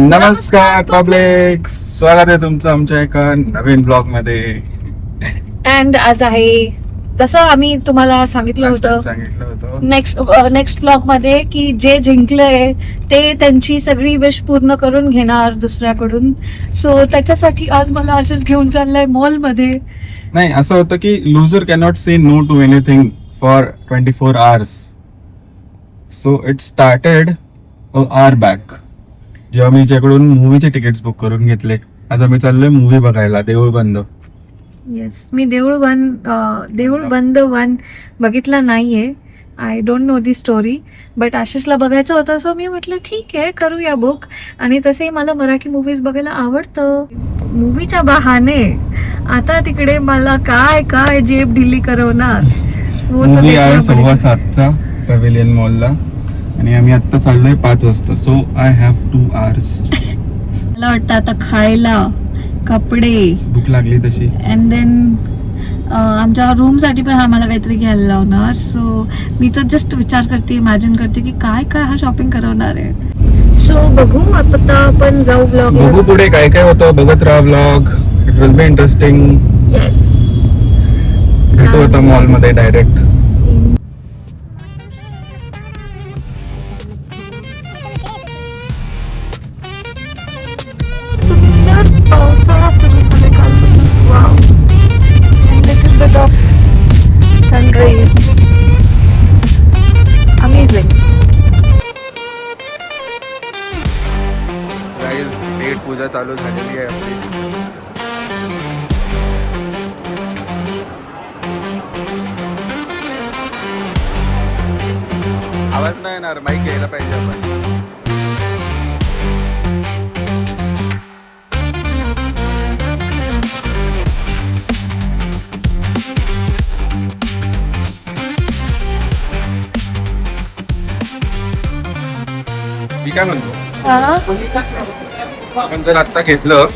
नमस्कार पब्लिक, स्वागत आहे तुमचं आमच्या एका नवीन ब्लॉग मध्ये. अँड आज आहे जसं आम्ही तुम्हाला सांगितलं होतं नेक्स्ट ब्लॉग मध्ये की जे जिंकलंय ते त्यांची सगळी विश पूर्ण करून घेणार दुसऱ्याकडून. सो त्याच्यासाठी आज मला असेच घेऊन चाललंय मॉल मध्ये. नाही, असं होतं की loser cannot say no to anything for 24 hours. So it started hour back, जेव्हा मी हिच्याकडून मूवीचे तिकीट्स बुक करून घेतले. आज आम्ही चाललोय मूवी बघायला, देऊळ बंद. येस, मी देऊळ बंद 1 बघितला नाहीये. I don't know the story, but आशिषला बघायचं होतं. सो मी म्हटलं ठीक आहे, करूया बुक. आणि तसेही मला मराठी मूवीज बघायला आवडतं. मूवीच्या बहाने आता तिकडे मला काय काय जेब ढिली करवणार. मूवी आहे 7:15चा पॅव्हिलियन मॉलला आणि आम्ही आता चाललोय 5 वाजता. So I have 2 hours. मला वाटतं आता खायला, कपडे, भूक लागली तशी. अँड देन आमच्या रूमसाठी पण आम्हाला काहीतरी घ्यायला लावणार. सो मी तर जस्ट विचार करते, इमॅजिन करते की काय काय हा शॉपिंग करवणार आहे. सो बघू, आता आपण जाऊ व्लॉग. बघू पुढे काय काय होतं, बघत राहा vlog. It will be interesting. Yes, भेटू आता मॉल मध्ये डायरेक्ट. सुंदर पावसाळा सुरू झाले कालपासून. Wow, little bit of sunrise, amazing. Guys, पेट पूजा चालू झालेली आहे आपली. आवाज नाही येणार, माईक घ्यायला पाहिजे आपण. मी काय म्हणतो, आपण जर आता घेतलं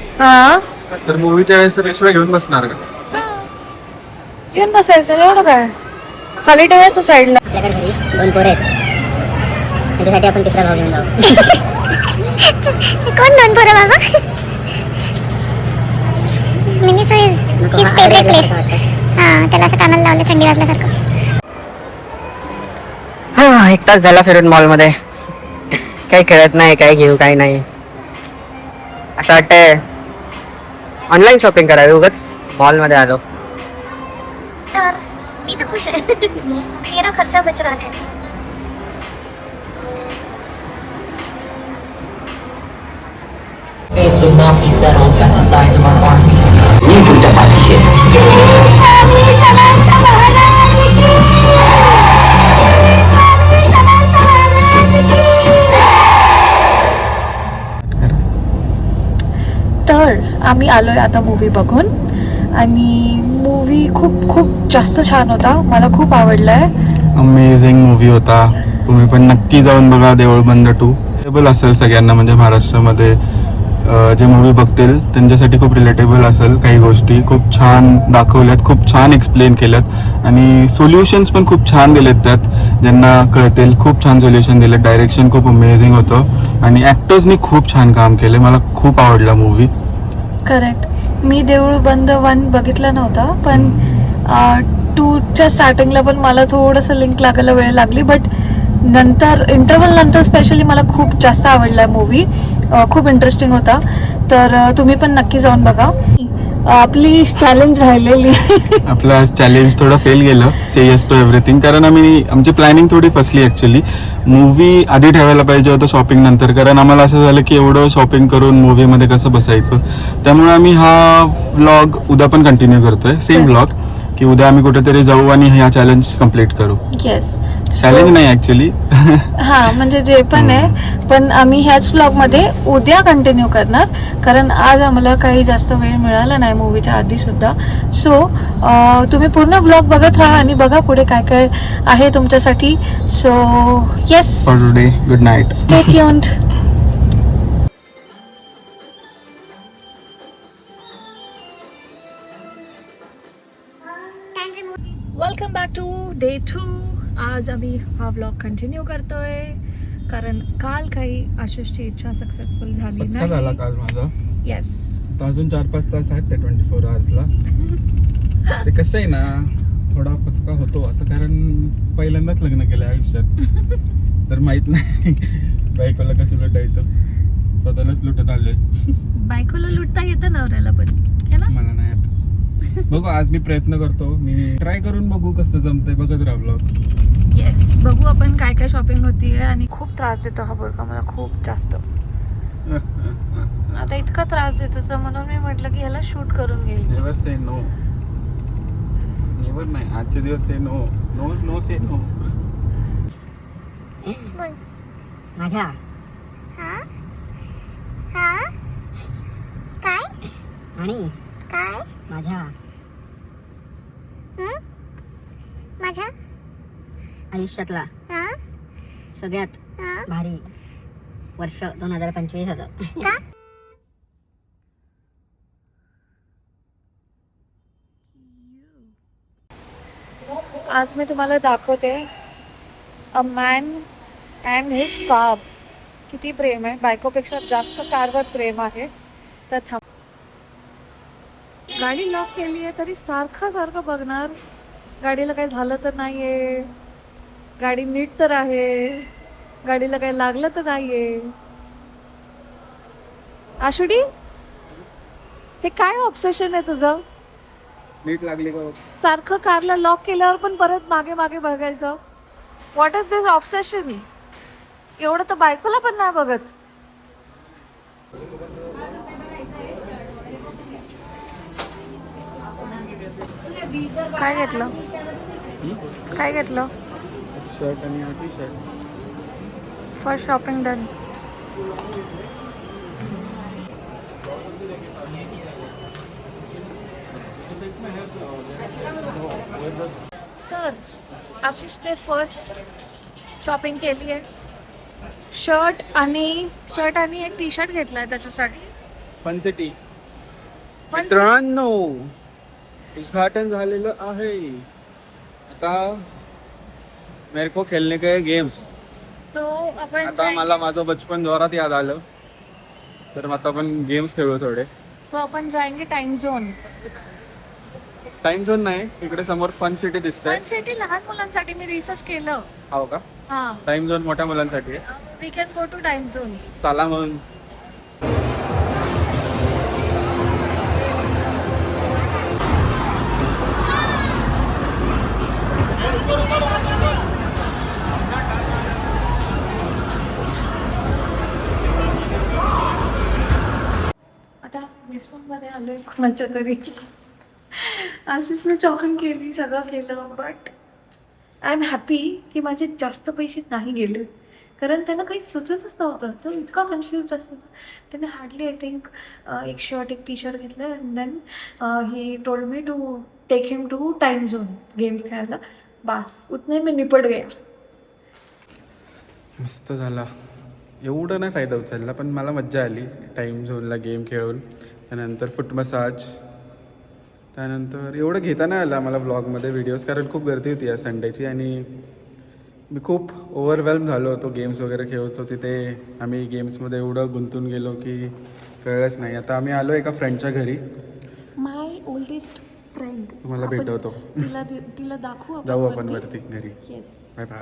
तर मूवीच्या वेळेस रेशवा घेऊन बसणार का? येऊन बसायचं, एवढं काय, खाली ठेवायचं साईडला. आपल्याकडे घरी 2 पोरं आहेत, त्याच्यासाठी आपण तिसरा भाव घेऊन जाऊ. कोण 2 पोरं बाबा? Miniso is his favourite place. हां, त्याला असं कानाला लावलं थंडी वाजल्यासारखं. हा, 1 तास झाला फिरून मॉल मध्ये. काही कळत नाही, काय घेऊ काय नाही. असं वाटतंय ऑनलाईन शॉपिंग करावी, उगाच मॉल मध्ये आलो. तर मी तर खुश आहे. मेरा खर्चा बच रहा है. Fates would not be settled by the size of our armies. We puja पाठीशी. तर आम्ही आलोय आता मूवी बघून. आणि मूवी खूप खूप जास्त छान होता, मला खूप आवडलाय. अमेझिंग मूवी होता. तुम्ही पण नक्की जाऊन बघा देऊळ बंद 2. रिलेटेबल असेल सगळ्यांना, म्हणजे महाराष्ट्रामध्ये जे मूवी बघतील त्यांच्यासाठी खूप रिलेटेबल असेल. काही गोष्टी खूप छान दाखवल्यात, खूप छान एक्सप्लेन केल्यात आणि सोल्युशन्स पण खूप छान दिलेत त्यात, ज्यांना कळतील. खूप छान सोल्युशन दिलेत. डायरेक्शन खूप अमेझिंग होतं आणि ॲक्टर्सनी खूप छान काम केलं. मला खूप आवडला मूवी. करेक्ट. मी देऊळ बंद 1 बघितला नव्हता, पण 2च्या स्टार्टिंगला पण मला थोडंसं लिंक लागायला वेळ लागली. बट नंतर इंटरव्हल नंतर स्पेशली मला खूप जास्त आवडला मूवी. खूप इंटरेस्टिंग होता. तर तुम्ही पण नक्की जाऊन बघा. आपली चॅलेंज राहिलेली. आपला चॅलेंज थोडं फेल गेलं, से येस टू एव्हरीथिंग. कारण आमची प्लॅनिंग थोडी फसली ॲक्च्युली. मूवी आधी ठेवायला पाहिजे होतं शॉपिंग नंतर, कारण आम्हाला असं झालं की एवढं शॉपिंग करून मूवीमध्ये कसं बसायचं. त्यामुळे आम्ही हा व्लॉग उद्या पण कंटिन्यू करतोय, सेम व्लॉग, की उद्या आम्ही कुठेतरी जाऊ आणि ह्या चॅलेंज कम्प्लीट करू. येस, चॅलेंज नाही ॲक्च्युली. हा, म्हणजे जे पण आहे, पण आम्ही ह्याच व्लॉगमध्ये उद्या कंटिन्यू करणार, कारण आज आम्हाला काही जास्त वेळ मिळाला नाही मूवीच्या आधी सुद्धा. सो तुम्ही पूर्ण व्लॉग बघत राहा आणि बघा पुढे काय काय आहे तुमच्यासाठी. So yes, for today, good night. Stay tuned. Welcome back to day 2. आज आम्ही हा व्लॉग कंटिन्यू करतोय. कारण काल काही आशुषची इच्छा सक्सेसफुल झाली पचका झाला नाही. काल माझा. येस. तर अजून 4-5 तास आहेत त्या 24 आवर्सला. ते कसं आहे ना, थोडा पचका होतो असं, कारण पहिल्यांदाच लग्न केलं आयुष्यात. तर माहित नाही बायकोला कसं लुटायचं, स्वतःलाच लुटत आले. बायकोला लुटता येतं नवऱ्याला पण, है ना? मला नाही आता. बघू, आज मी प्रयत्न करतो, मी ट्राय करून बघू कसं जमतंय. बघत राहा ब्लॉग. येस, बघू आपण काय काय शॉपिंग होतीये. आणि खूप त्रास देतो हा बुरका मला, खूप जास्त. आता इतका त्रास देतो तर म्हणून मी म्हटलं की ह्याला शूट करून घेईल. Never say no. नेवर नाही, आजचे दिवस से नो. नो नो से नो. बोल. माझ्या हा हा काय आणि काय माझ्या हं? माझ्या आयुष्यातला हा सगळ्यात हा भारी वर्ष 2025 होतं. का आज मी तुम्हाला दाखवते a man and his car. किती प्रेम आहे, बायकोपेक्षा जास्त कारवर प्रेम आहे. तर थांब, गाडी लॉक केली आहे तरी सारखं सारखं बघणार गाडीला काही झालं तर नाहीये, गाडी नीट तर आहे, गाडीला काही लागलं तर नाहीये. आशुडी, हे काय ऑब्सेशन आहे तुझं? नीट लागली का? सारखं कारला लॉक केल्यावर पण परत मागे मागे बघायचं. What is this obsession? एवढं तर बायकोला पण नाही बघत. काय घेतलं? काय घेतलं? शर्ट आणि हा T shirt. First shopping done. तर आशिषने फर्स्ट शॉपिंग केली आहे. शर्ट आणि एक टी शर्ट घेतलाय त्याच्यासाठी. फन सिटी पण मित्रांनो, उद्घाटन झालेलं आहे. आता मेरे को खेलने के गेम्स. तो आपण आता मला माझं बचपन जोरात याद आलं, तर आता आपण गेम्स खेळू थोडे. जाएंगे टाइम झोन. टाइम झोन नाही, इकडे समोर फन सिटी दिसतंय. फन सिटी लहान मुलांसाठी मी रिसर्च केलं. हो का? हा, टाइम झोन मोठ्या मुलांसाठी आहे. We can go to time zone. साला म्हणून आता मध्ये आलोय कोणाच्या तरी. आशिषने शॉपिंग केली, सगळं केलं, बट आय एम हॅपी की माझे जास्त पैसे नाही गेले, कारण त्याला काही सुचतच नव्हतं. तो इतका कन्फ्यूज असतो. त्याने हार्डली आय थिंक एक शर्ट एक टी शर्ट घेतलं. And then he told me to take him to time zone games खेळायला. बस उतने मी निपट गया. मस्त झाला. एवढं नाही फायदा उचलला, पण मला मज्जा आली टाईम झोनला गेम खेळून. त्यानंतर फुट मसाज, त्यानंतर एवढं घेता नाही आलं आम्हाला व्लॉगमध्ये व्हिडिओज, कारण खूप गर्दी होती या संडेची आणि मी खूप ओव्हरवेल्म झालो होतो. गेम्स वगैरे खेळत होते, तिथे आम्ही गेम्समध्ये एवढं गुंतून गेलो की कळलंच नाही. आता आम्ही आलो एका फ्रेंडच्या घरी. माय ओल्डेस्ट फ्रेंड. तुम्हाला भेटवतो. तिला दाखवू जाऊ आपण वरती घरी. येस. Bye bye.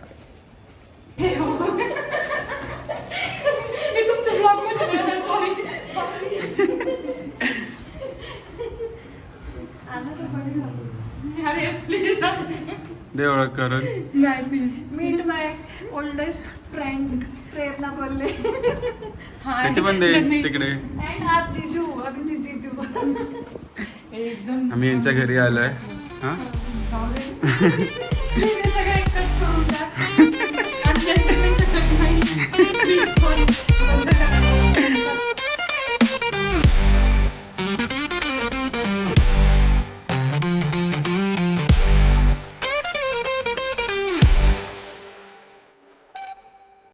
दे ओळख करून. मीट माय ओल्डेस्ट फ्रेंड प्रेरणा बोलले. त्याची पण दे तिकडे. अँड आप जीजू, अभिजित जीजू. आम्ही यांच्या घरी आलोय. हां सगळं एकच करून द्या.